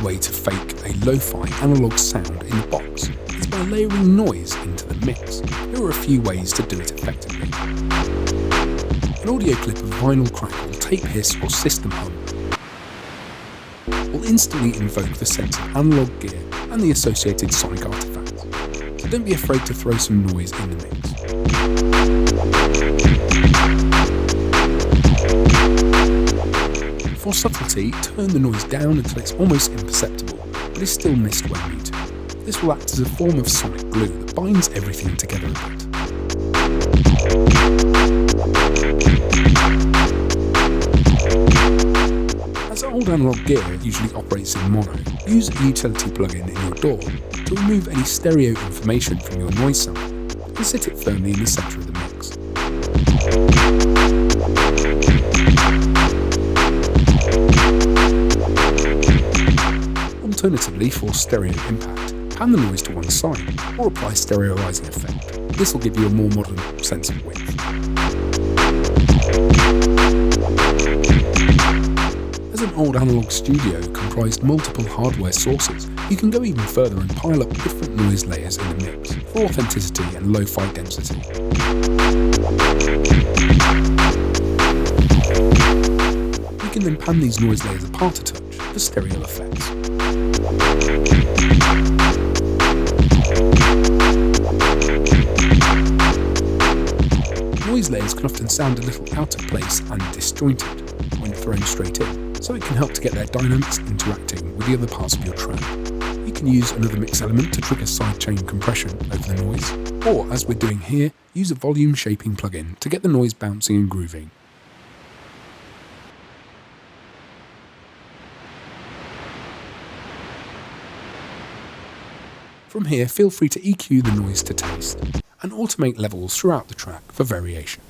way to fake a lo-fi analog sound in the box is by layering noise into the mix. There are a few ways to do it effectively. An audio clip of vinyl crackle, tape hiss or system hum will instantly invoke the sense of analog gear and the associated sonic artifacts. So don't be afraid to throw some noise in the mix. For subtlety, turn the noise down until it's almost imperceptible, but is still missed when muted. This will act as a form of sonic glue that binds everything together a bit. As old analog gear usually operates in mono, use a utility plugin in your DAW to remove any stereo information from your noise sample and sit it firmly in the centre of the mix. Alternatively, for stereo impact, pan the noise to one side or apply stereoizing effect. This will give you a more modern sense of width. As an old analog studio comprised multiple hardware sources, you can go even further and pile up different noise layers in the mix for authenticity and lo-fi density. You can then pan these noise layers apart a touch for stereo effects. Noise layers can often sound a little out of place and disjointed when thrown straight in, so it can help to get their dynamics interacting with the other parts of your track. You can use another mix element to trigger sidechain compression over the noise, or as we're doing here, use a volume shaping plugin to get the noise bouncing and grooving. From here, feel free to EQ the noise to taste and automate levels throughout the track for variation.